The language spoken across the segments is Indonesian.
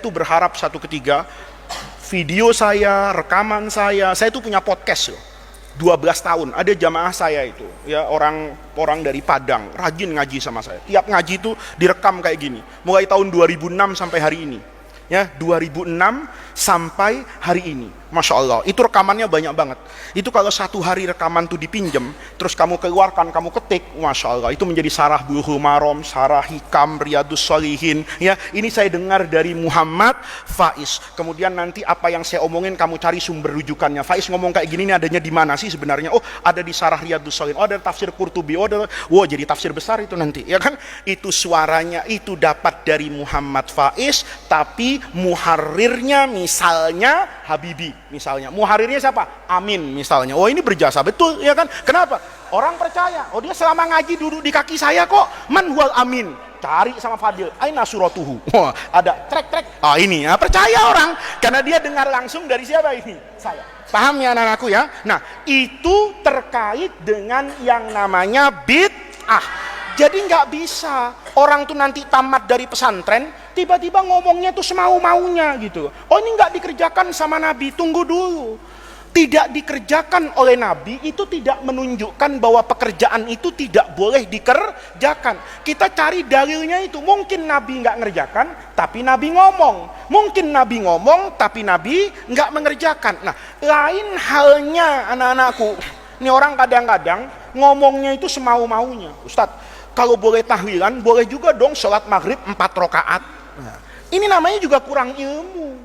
tuh berharap satu ketiga video saya, rekaman saya itu punya podcast loh. 12 tahun ada jamaah saya itu ya, orang dari Padang rajin ngaji sama saya. Tiap ngaji itu direkam kayak gini mulai tahun 2006 sampai hari ini ya, 2006 sampai hari ini. Masya Allah, itu rekamannya banyak banget. Itu kalau satu hari rekaman tuh dipinjem, terus kamu keluarkan, kamu ketik, Masya Allah, itu menjadi Sarah Bulughul Maram, Sarah Hikam, Riyadus Shalihin ya. Ini saya dengar dari Muhammad Faiz. Kemudian nanti apa yang saya omongin kamu cari sumber rujukannya. Faiz ngomong kayak gini, ini adanya di mana sih sebenarnya? Oh, ada di Sarah Riyadus Shalihin. Oh, ada tafsir Qurtubi. Oh, ada, wow, jadi tafsir besar itu nanti ya kan. Itu suaranya itu dapat dari Muhammad Faiz, tapi muharrirnya misalnya Habibi, misalnya muharirnya siapa? Amin misalnya. Oh, ini berjasa betul ya kan. Kenapa? Orang percaya, oh dia selama ngaji duduk di kaki saya kok. Man huwal amin. Cari sama Fadil, aina suratuhu. Oh, ada trek. Ah, ini ya, percaya orang karena dia dengar langsung dari siapa ini? Saya. Paham ya anak-anakku ya? Nah, itu terkait dengan yang namanya bid'ah. Jadi nggak bisa orang tuh nanti tamat dari pesantren tiba-tiba ngomongnya tuh semau-maunya gitu. Oh, ini nggak dikerjakan sama Nabi. Tunggu dulu. Tidak dikerjakan oleh Nabi itu tidak menunjukkan bahwa pekerjaan itu tidak boleh dikerjakan. Kita cari dalilnya itu. Mungkin Nabi nggak ngerjakan, tapi Nabi ngomong. Mungkin Nabi ngomong, tapi Nabi nggak mengerjakan. Nah, lain halnya anak-anakku. Ini orang kadang-kadang ngomongnya itu semau-maunya. Ustadz, kalau boleh tahlilan, boleh juga dong sholat maghrib 4 rakaat. Nah, ini namanya juga kurang ilmu.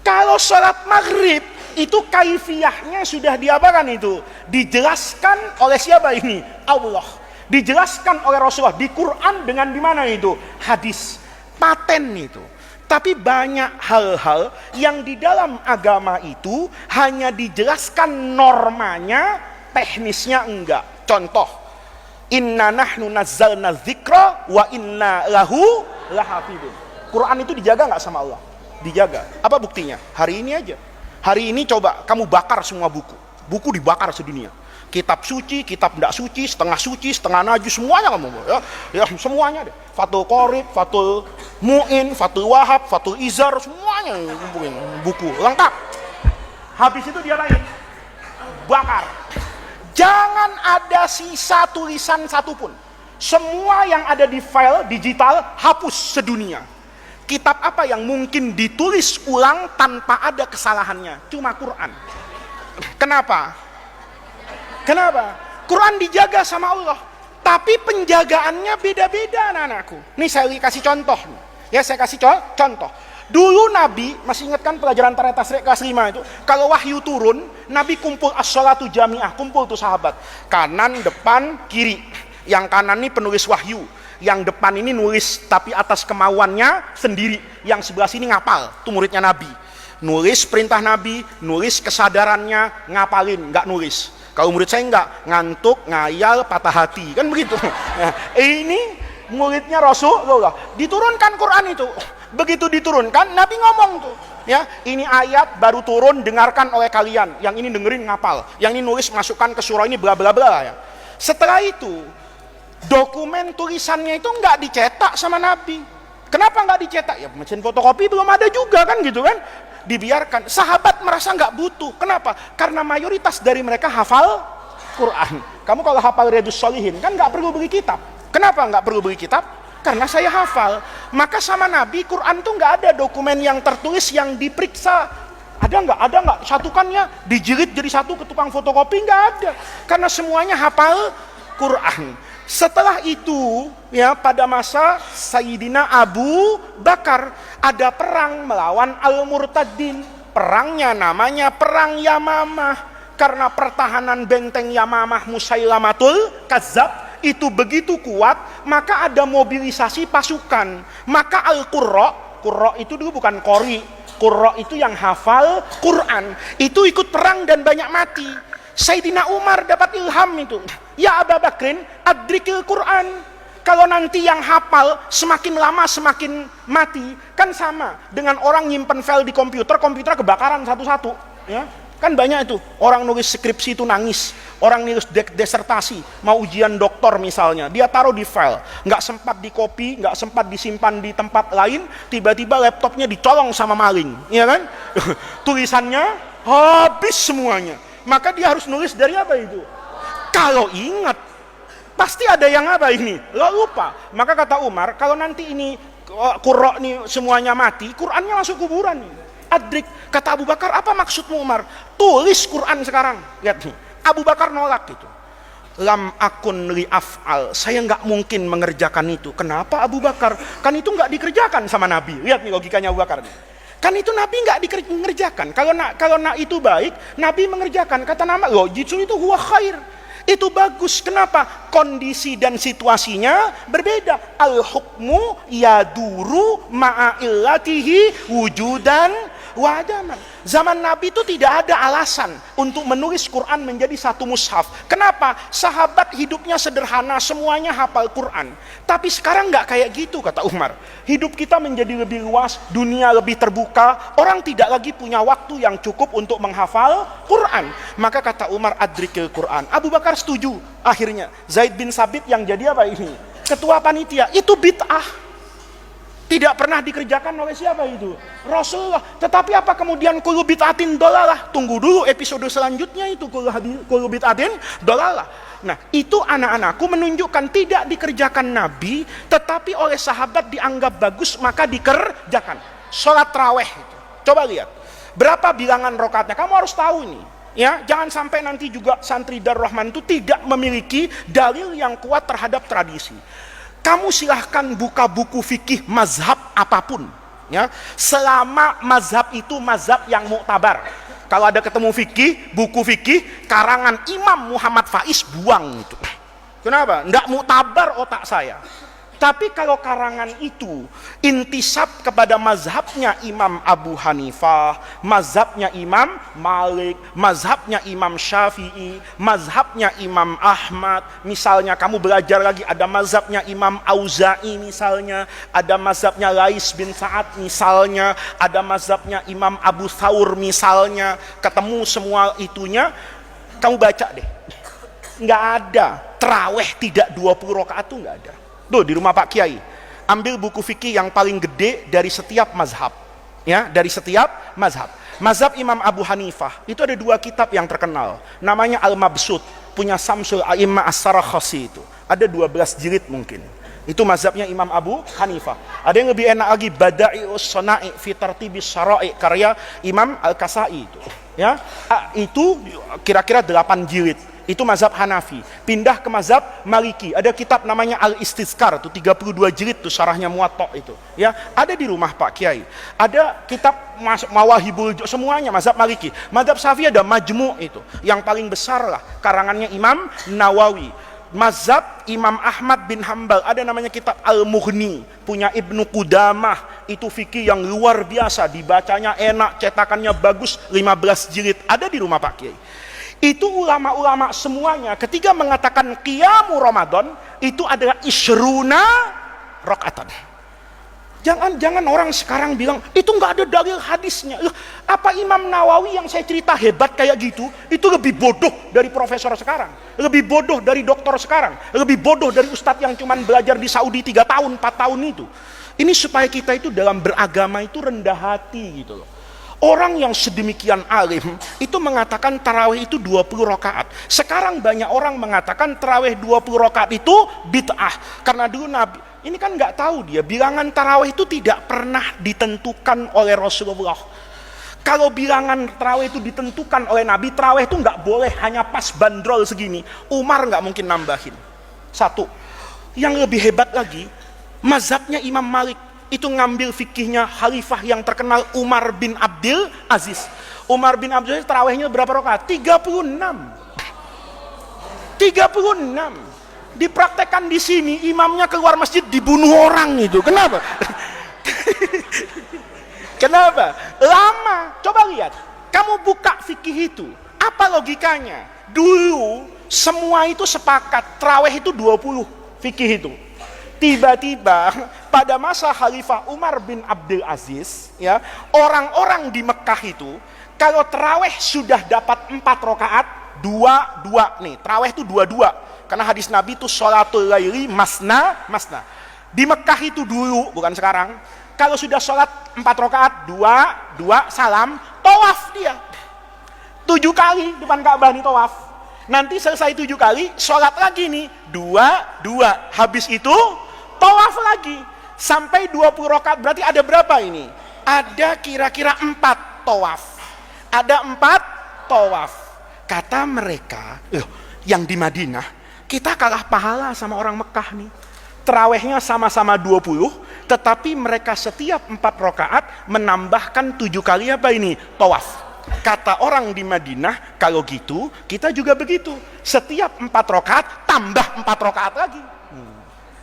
Kalau sholat maghrib, itu kaifiyahnya sudah diapakan itu? Dijelaskan oleh siapa ini? Allah. Dijelaskan oleh Rasulullah. Di Quran dengan di mana itu? Hadis. Paten itu. Tapi banyak hal-hal yang di dalam agama itu hanya dijelaskan normanya, teknisnya enggak. Contoh, inna nahnu nazzalna dzikra wa inna lahu lahafidun. Quran itu dijaga nggak sama Allah? Dijaga. Apa buktinya? Hari ini aja. Hari ini coba kamu bakar semua buku. Buku dibakar sedunia. Kitab suci, kitab tidak suci, setengah najis, semuanya kamu ya semuanya deh. Fathul Qorib, Fathul Mu'in, Fathul Wahab, Fathul Izar, semuanya kumpulin buku lengkap. Habis itu dia lain bakar. Jangan ada sisa tulisan satupun. Semua yang ada di file digital hapus sedunia. Kitab apa yang mungkin ditulis ulang tanpa ada kesalahannya? Cuma Quran. Kenapa? Quran dijaga sama Allah, tapi penjagaannya beda-beda anak-anakku. Nih saya kasih contoh. Ya, saya kasih contoh. Dulu Nabi, masih ingat kan pelajaran Tarekat Tasrik kelas 5 itu? Kalau wahyu turun, Nabi kumpul as-sholatu jami'ah, kumpul tuh sahabat. Kanan, depan, kiri. Yang kanan ini penulis wahyu, yang depan ini nulis tapi atas kemauannya sendiri. Yang sebelah sini ngapal, itu muridnya Nabi. Nulis perintah Nabi, nulis kesadarannya, ngapalin, nggak nulis. Kalau murid saya enggak, ngantuk, ngayal, patah hati, kan begitu. Nah, ini muridnya Rasulullah. Diturunkan Quran itu. Begitu diturunkan, Nabi ngomong tuh, ya, ini ayat baru turun, dengarkan oleh kalian. Yang ini dengerin ngapal, yang ini nulis masukkan ke surah ini bla bla bla ya. Setelah itu, dokumen tulisannya itu enggak dicetak sama Nabi. Kenapa enggak dicetak? Ya mesin fotokopi belum ada juga kan gitu kan. Dibiarkan. Sahabat merasa nggak butuh. Kenapa? Karena mayoritas dari mereka hafal Quran. Kamu kalau hafal Riyadus Shalihin kan nggak perlu beli kitab. Kenapa nggak perlu beli kitab? Karena saya hafal. Maka sama Nabi, Quran tuh nggak ada dokumen yang tertulis yang diperiksa. Ada nggak? Satukannya dijilid jadi satu ke tukang fotokopi, nggak ada. Karena semuanya hafal Quran. Setelah itu, ya, pada masa Sayyidina Abu Bakar ada perang melawan Al-Murtaddin. Perangnya namanya Perang Yamamah. Karena pertahanan benteng Yamamah Musailamatul Kazzab itu begitu kuat, maka ada mobilisasi pasukan. Maka Al-Qurra itu dulu bukan Qori. Qurra itu yang hafal Quran. Itu ikut perang dan banyak mati. Sayyidina Umar dapat ilham itu. Ya Abu Bakrin, adrikil Quran. Kalau nanti yang hafal semakin lama semakin mati, kan sama dengan orang nyimpen file di komputer, komputer kebakaran satu-satu. Ya, Kan banyak itu, orang nulis skripsi itu nangis, orang nulis desertasi, mau ujian doktor misalnya, dia taruh di file, nggak sempat di copy, nggak sempat disimpan di tempat lain, tiba-tiba laptopnya dicolong sama maling, ya kan? Tulisannya habis semuanya, maka dia harus nulis dari apa itu? Kalau ingat, pasti ada yang apa ini? Lo lupa. Maka kata Umar, kalau nanti ini Qurra nih semuanya mati, Qurannya masuk kuburan nih. Adrik, kata Abu Bakar, apa maksudmu Umar? Tulis Quran sekarang. Lihat nih, Abu Bakar nolak itu. Lam akun li af'al, saya nggak mungkin mengerjakan itu. Kenapa Abu Bakar? Kan itu nggak dikerjakan sama Nabi. Lihat nih logikanya Abu Bakar nih. Kan itu Nabi nggak dikerjakan. Kalau itu baik, Nabi mengerjakan. Kata nama, loh justru itu huwa khair. Itu bagus. Kenapa? Kondisi dan situasinya berbeda. Al-hukmu yaduru ma'illatihi wujudan wadaman. Zaman Nabi itu tidak ada alasan untuk menulis Quran menjadi satu mushaf. Kenapa? Sahabat hidupnya sederhana, semuanya hafal Quran. Tapi sekarang nggak kayak gitu, kata Umar. Hidup kita menjadi lebih luas, dunia lebih terbuka, orang tidak lagi punya waktu yang cukup untuk menghafal Quran. Maka kata Umar, adrikil Quran. Abu Bakar setuju. Akhirnya Zaid bin Sabit yang jadi apa ini? Ketua panitia. Itu bid'ah. Tidak pernah dikerjakan oleh siapa itu? Rasulullah. Tetapi apa kemudian kullu bid'atin dolalah? Tunggu dulu episode selanjutnya itu kullu bid'atin dolalah. Nah, itu anak-anakku menunjukkan tidak dikerjakan Nabi, tetapi oleh sahabat dianggap bagus, maka dikerjakan. Sholat raweh itu. Coba lihat. Berapa bilangan rakaatnya? Kamu harus tahu ini. Ya, jangan sampai nanti juga santri Darur Rahman itu tidak memiliki dalil yang kuat terhadap tradisi. Kamu silahkan buka buku fikih mazhab apapun, ya, selama mazhab itu mazhab yang muktabar. Kalau ada ketemu fikih, buku fikih karangan Imam Muhammad Faiz, buang itu. Kenapa? Nggak muktabar otak saya. Tapi kalau karangan itu intisab kepada mazhabnya Imam Abu Hanifah, mazhabnya Imam Malik, mazhabnya Imam Syafi'i, mazhabnya Imam Ahmad, misalnya kamu belajar lagi ada mazhabnya Imam Auza'i misalnya, ada mazhabnya Lais bin Sa'ad misalnya, ada mazhabnya Imam Abu Thawr misalnya, ketemu semua itunya, kamu baca deh. Nggak ada, terawih tidak 20 rakaat tuh nggak ada. Tuh di rumah Pak Kiai, ambil buku fikih yang paling gede dari setiap mazhab, ya, dari setiap mazhab. Mazhab Imam Abu Hanifah itu ada 2 kitab yang terkenal, namanya Al-Mabsut, punya Samsul A'immah As-Sarakhsi itu, ada 12 jilid mungkin. Itu mazhabnya Imam Abu Hanifah. Ada yang lebih enak lagi, Bada'i'us Sana'i fi Tartibis Syara'i, karya Imam Al-Kasai itu, ya, itu kira-kira 8 jilid. Itu mazhab Hanafi. Pindah ke mazhab Maliki, ada kitab namanya Al-Istizkar, itu 32 jilid tuh syarahnya Muwatta itu, ya, ada di rumah Pak Kiai. Ada kitab Mawahibul, semuanya mazhab Maliki. Mazhab Syafi'i ada Majmu' itu, yang paling besar lah karangannya Imam Nawawi. Mazhab Imam Ahmad bin Hambal ada namanya kitab Al-Mughni, punya Ibnu Qudamah, itu fikih yang luar biasa, dibacanya enak, cetakannya bagus, 15 jilid, ada di rumah Pak Kiai. Itu ulama-ulama semuanya ketika mengatakan qiyamu Ramadan itu adalah isyruna rakaatan. Jangan orang sekarang bilang itu nggak ada dalil hadisnya. Apa Imam Nawawi yang saya cerita hebat kayak gitu itu lebih bodoh dari profesor sekarang, lebih bodoh dari dokter sekarang, lebih bodoh dari ustadz yang cuman belajar di Saudi 3 tahun 4 tahun itu. Ini supaya kita itu dalam beragama itu rendah hati gitu loh. Orang yang sedemikian alim itu mengatakan tarawih itu 20 rakaat. Sekarang banyak orang mengatakan tarawih 20 rakaat itu bid'ah. Karena dulu Nabi, ini kan nggak tahu dia, bilangan tarawih itu tidak pernah ditentukan oleh Rasulullah. Kalau bilangan tarawih itu ditentukan oleh Nabi, tarawih itu nggak boleh hanya pas bandrol segini. Umar nggak mungkin nambahin. Satu. Yang lebih hebat lagi, mazhabnya Imam Malik itu ngambil fikihnya khalifah yang terkenal Umar bin Abdul Aziz. Umar bin Abdul Aziz tarawihnya berapa rakaat? 36. 36. Dipraktekkan di sini, imamnya keluar masjid dibunuh orang itu. Kenapa? Kenapa? Lama. Coba lihat. Kamu buka fikih itu. Apa logikanya? Dulu semua itu sepakat tarawih itu 20 fikih itu. Tiba-tiba pada masa Khalifah Umar bin Abdul Aziz, ya, orang-orang di Mekah itu kalau taraweh sudah dapat 4 rakaat, dua nih. Taraweh itu dua. Karena hadis Nabi itu sholatul laili masna. Di Mekah itu dulu, bukan sekarang. Kalau sudah sholat 4 rakaat, dua salam, tawaf dia. 7 kali depan Ka'bah nih tawaf. Nanti selesai 7 kali, sholat lagi nih, dua. Habis itu tawaf lagi sampai 20 rakaat. Berarti ada berapa ini? Ada kira-kira 4 tawaf. Ada 4 tawaf. Kata mereka, yang di Madinah, kita kalah pahala sama orang Mekah nih. Terawihnya sama-sama 20, tetapi mereka setiap 4 rakaat menambahkan 7 kali apa ini? Tawaf. Kata orang di Madinah, kalau gitu kita juga begitu. Setiap 4 rakaat tambah 4 rakaat lagi.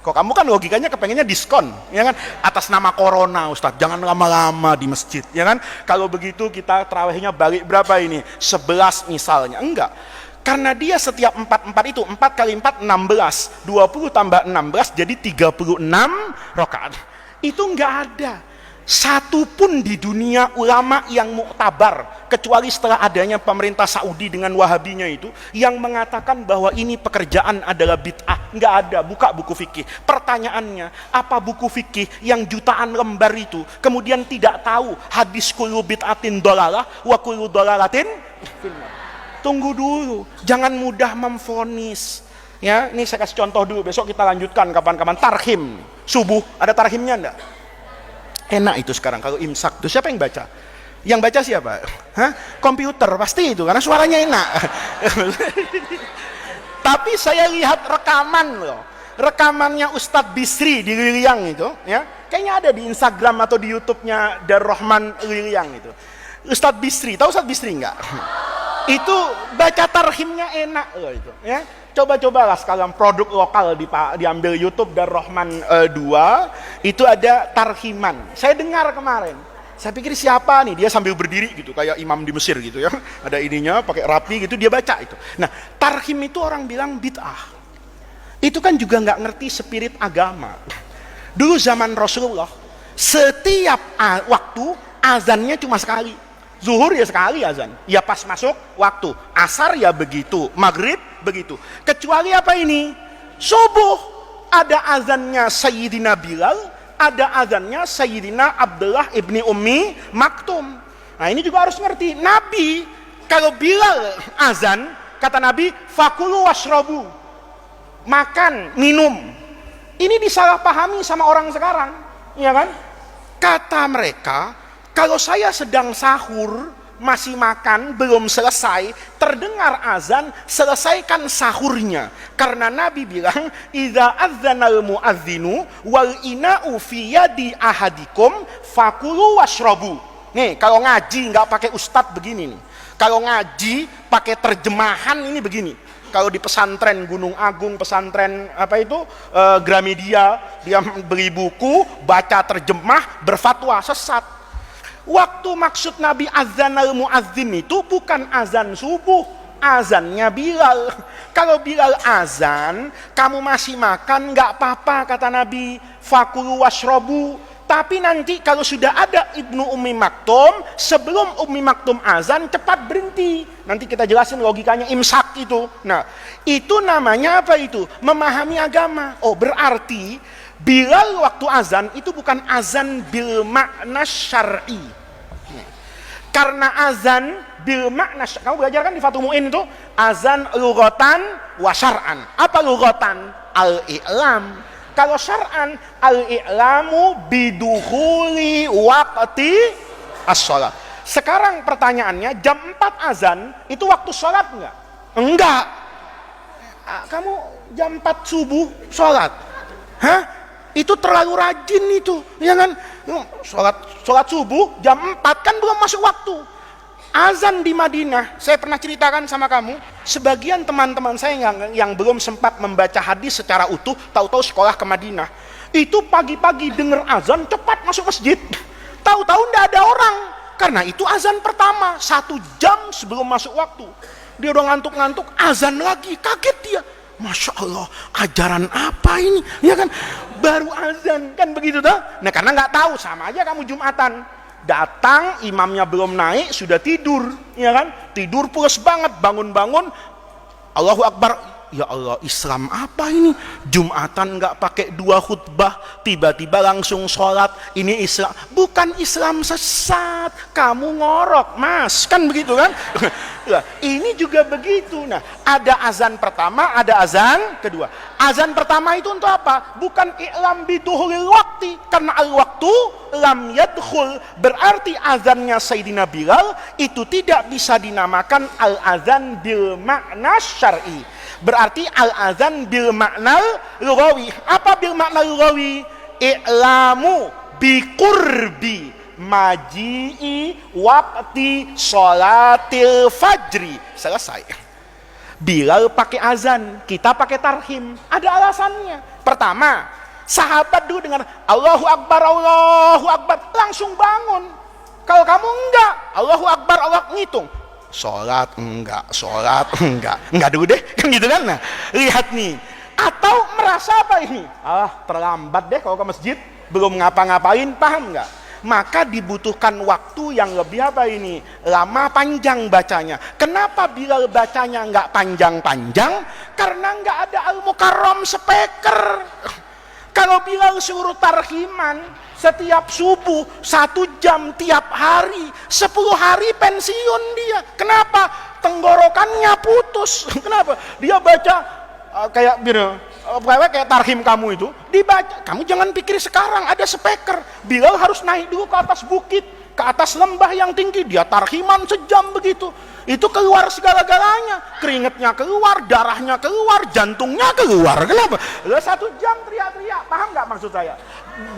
Kok kamu kan logikanya kepengennya diskon, ya kan? Atas nama corona, Ustadz, jangan lama-lama di masjid, ya kan? Kalau begitu kita terawihnya balik berapa ini? 11 misalnya. Enggak. Karena dia setiap 4 itu, 4 kali 4, 16. 20 tambah 16, jadi 36 rakaat. Itu enggak ada satu pun di dunia ulama yang muktabar, kecuali setelah adanya pemerintah Saudi dengan Wahabinya itu, yang mengatakan bahwa ini pekerjaan adalah bid'ah. Enggak ada. Buka buku fikih. Pertanyaannya, apa buku fikih yang jutaan lembar itu kemudian tidak tahu hadis kullu bid'atin dolalah wa kullu dolalatin finnar? Tunggu dulu, jangan mudah memvonis. Ya, ini saya kasih contoh dulu, besok kita lanjutkan kapan-kapan. Tarhim subuh, ada tarhimnya enggak? Enak itu sekarang kalau imsak tuh siapa yang baca? Yang baca siapa? Komputer pasti itu, karena suaranya enak. Tapi saya lihat rekaman loh, rekamannya Ustadz Bisri di Liliang itu, ya, kayaknya ada di Instagram atau di YouTube-nya Darrohman Liliang itu. Ustadz Bisri, tahu Ustadz Bisri enggak? Itu baca tarhimnya enak loh itu, ya. Coba-cobalah sekalian produk lokal diambil YouTube Darrohman 2, itu ada tarhiman. Saya dengar kemarin. Saya pikir siapa nih, dia sambil berdiri gitu kayak imam di Mesir gitu ya. Ada ininya pakai rapi gitu, dia baca itu. Nah, tarhim itu orang bilang bid'ah. Itu kan juga nggak ngerti spirit agama. Dulu zaman Rasulullah, setiap waktu azannya cuma sekali. Zuhur ya sekali azan, ya pas masuk waktu. Asar ya begitu, maghrib begitu. Kecuali apa ini? Subuh ada azannya Sayyidina Bilal, ada azannya Sayyidina Abdullah ibni Ummi Maktum. Nah ini juga harus ngerti. Nabi kalau Bilal azan, kata Nabi, fakulu washrabu, makan, minum. Ini disalahpahami sama orang sekarang, ya kan? Kata mereka, kalau saya sedang sahur, masih makan, belum selesai, terdengar azan, selesaikan sahurnya. Karena Nabi bilang, idza adzanal muadzinu wal ina'u fi yadi ahadikum fakulu washrabu. Nih, kalau ngaji nggak pakai ustadz begini nih. Kalau ngaji pakai terjemahan ini begini. Kalau di pesantren Gunung Agung, pesantren apa itu Gramedia, dia beli buku, baca terjemah, berfatwa sesat. Waktu maksud Nabi azanal muazzin itu bukan azan subuh, azannya Bilal. Kalau Bilal azan, kamu masih makan nggak apa-apa kata Nabi, fakulu washrobu. Tapi nanti kalau sudah ada Ibnu Ummi Maktum, sebelum Ummi Maktum azan cepat berhenti. Nanti kita jelasin logikanya imsak itu. Nah, itu namanya apa itu? Memahami agama. Oh, berarti Bilal waktu azan itu bukan azan bil makna syar'i. Karena azan bil makna, kamu belajar kan di Fathul Mu'in itu azan lughatan wa syar'an. Apa lughatan? Al-i'lam. Kalau syar'an, al-i'lamu bidukhuli waqti as-shalat. Sekarang pertanyaannya, jam 4 azan itu waktu sholat enggak? Enggak. Kamu jam 4 subuh sholat? Hah? Itu terlalu rajin itu, ya kan? Sholat subuh jam 4 kan belum masuk waktu. Azan di Madinah, saya pernah ceritakan sama kamu, sebagian teman-teman saya yang belum sempat membaca hadis secara utuh, tahu-tahu sekolah ke Madinah, itu pagi-pagi dengar azan cepat masuk masjid. Tahu-tahu tidak ada orang, karena itu azan pertama 1 jam sebelum masuk waktu. Dia udah ngantuk-ngantuk, azan lagi, kaget dia. Masya Allah, ajaran apa ini? Ya kan, baru azan kan begitu toh? Nah karena nggak tahu, sama aja kamu Jumatan. Datang, imamnya belum naik, sudah tidur, ya kan? Tidur pulas banget, bangun-bangun, Allahu Akbar. Ya Allah, Islam apa ini? Jumatan nggak pakai 2 khutbah, tiba-tiba langsung sholat. Ini Islam, bukan Islam sesat. Kamu ngorok, mas, kan begitu kan? Nah, ini juga begitu. Nah, ada azan pertama, ada azan kedua. Azan pertama itu untuk apa? Bukan i'lam biduhulil waqti, karena al-waqtu lam yadkhul, berarti azannya Sayyidina Bilal itu tidak bisa dinamakan al-azan bil makna syar'i. Berarti al-azan bil makna lughawi. Apa bil makna lughawi? I'lamu bi qurbi maji'i waqti sholatil fajri. Selesai. Bilal pakai azan, kita pakai tarhim. Ada alasannya. Pertama, sahabat dulu dengar Allahu Akbar, Allahu Akbar, langsung bangun. Kalau kamu enggak, Allahu Akbar, Allah ngitung. Sholat enggak dulu deh, kan gitu kan? Nah, lihat nih. Atau merasa apa ini? Terlambat deh kalau ke masjid, belum ngapa-ngapain, paham enggak? Maka dibutuhkan waktu yang lebih apa ini? Lama panjang bacanya. Kenapa Bilal bacanya enggak panjang-panjang? Karena enggak ada Al-Mukarram speaker. Kalau Bilal suruh tarhiman setiap subuh 1 jam tiap hari, 10 hari pensiun dia. Kenapa? Tenggorokannya putus. Kenapa? Dia baca kayak tarhim kamu itu dibaca. Kamu jangan pikir sekarang ada speaker. Bilal harus naik dulu ke atas bukit, ke atas lembah yang tinggi, dia tarhiman sejam begitu. Itu keluar segala-galanya, keringetnya keluar, darahnya keluar, jantungnya keluar. Kenapa? 1 jam teriak-teriak. Paham nggak maksud saya?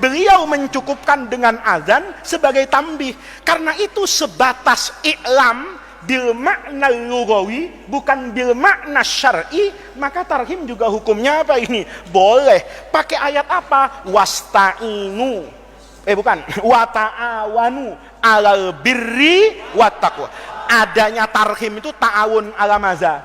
Beliau mencukupkan dengan azan sebagai tambih. Karena itu sebatas i'lam bil makna lughawi, bukan bil makna syar'i. Maka tarhim juga hukumnya apa ini? Boleh. Pakai ayat apa? Wasta'inu. Bukan. Wa ta'awanu 'alal birri wat taqwa. Adanya tarhim itu ta'awun ala maza.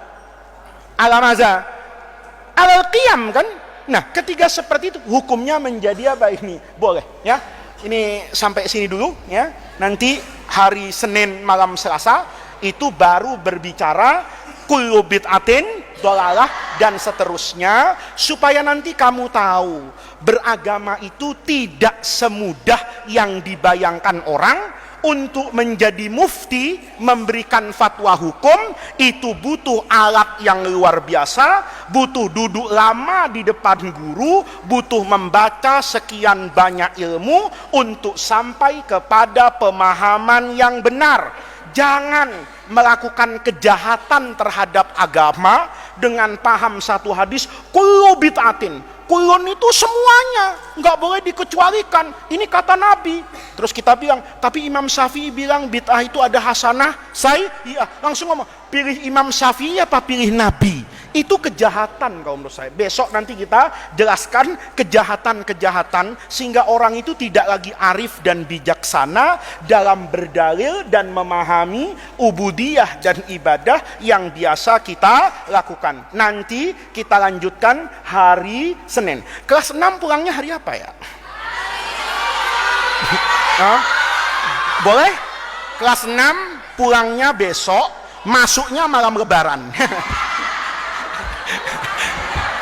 Alal qiyam kan? Nah, ketika seperti itu hukumnya menjadi apa ini? Boleh, ya. Ini sampai sini dulu, ya. Nanti hari Senin malam Selasa itu baru berbicara kullu bid'atin dhalalah dan seterusnya, supaya nanti kamu tahu beragama itu tidak semudah yang dibayangkan orang. Untuk menjadi mufti, memberikan fatwa hukum, itu butuh alat yang luar biasa, butuh duduk lama di depan guru, butuh membaca sekian banyak ilmu untuk sampai kepada pemahaman yang benar. Jangan melakukan kejahatan terhadap agama dengan paham satu hadis kullu bid'atin. Kulun itu semuanya, nggak boleh dikecualikan. Ini kata Nabi. Terus kita bilang, tapi Imam Syafi'i bilang bid'ah itu ada hasanah. Iya, langsung ngomong, pilih Imam Syafi'i apa pilih Nabi? Itu kejahatan kalau menurut saya. Besok nanti kita jelaskan kejahatan-kejahatan sehingga orang itu tidak lagi arif dan bijaksana dalam berdalil dan memahami ubudiyah dan ibadah yang biasa kita lakukan. Nanti kita lanjutkan hari Senin. Kelas 6 pulangnya hari apa ya? Boleh? Kelas 6 pulangnya besok, masuknya malam Lebaran.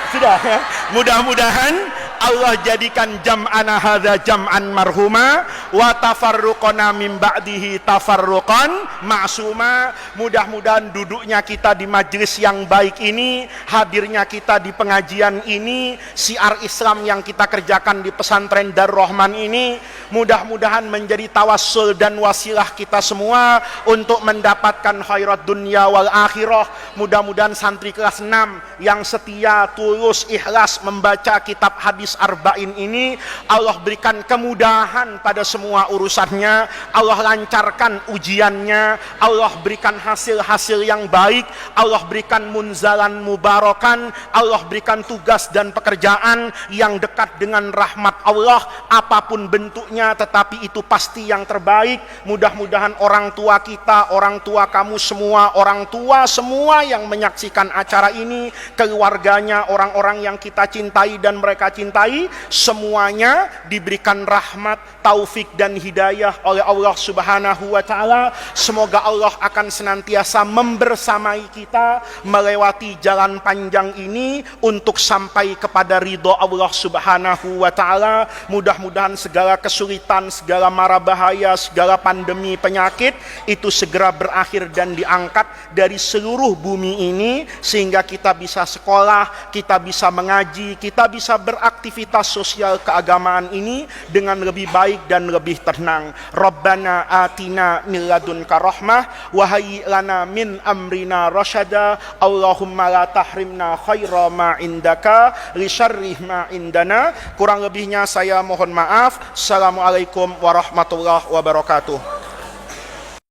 Sudah ya. Mudah-mudahan Allah jadikan jam'ana hadza jam'an marhuma wa tafarruqana min ba'dihi tafarruqan ma'suma. Mudah-mudahan duduknya kita di majelis yang baik ini, hadirnya kita di pengajian ini, syiar Islam yang kita kerjakan di pesantren Darul Rahman ini, mudah-mudahan menjadi tawassul dan wasilah kita semua untuk mendapatkan khairat dunia wal akhirah. Mudah-mudahan santri kelas 6 yang setia, tulus, ikhlas membaca kitab hadis hadis arba'in ini, Allah berikan kemudahan pada semua urusannya, Allah lancarkan ujiannya, Allah berikan hasil-hasil yang baik, Allah berikan munzalan mubarakan, Allah berikan tugas dan pekerjaan yang dekat dengan rahmat Allah, apapun bentuknya tetapi itu pasti yang terbaik. Mudah-mudahan orang tua kita, orang tua kamu semua, orang tua semua yang menyaksikan acara ini, keluarganya, orang-orang yang kita cintai dan mereka cintai, semuanya diberikan rahmat, taufik dan hidayah oleh Allah Subhanahu wa taala. Semoga Allah akan senantiasa membersamai kita melewati jalan panjang ini untuk sampai kepada ridho Allah Subhanahu wa taala. Mudah-mudahan segala kesulitan, segala mara bahaya, segala pandemi penyakit itu segera berakhir dan diangkat dari seluruh bumi ini, sehingga kita bisa sekolah, kita bisa mengaji, kita bisa beraktivitas sosial keagamaan ini dengan lebih baik dan lebih tenang. Rabbana atina min ladunka rahmah wa hayyi lana min amrina rasyada. Allahumma la tahrimna khaira ma indaka li syarri ma indana. Kurang lebihnya saya mohon maaf. Assalamualaikum warahmatullahi wabarakatuh.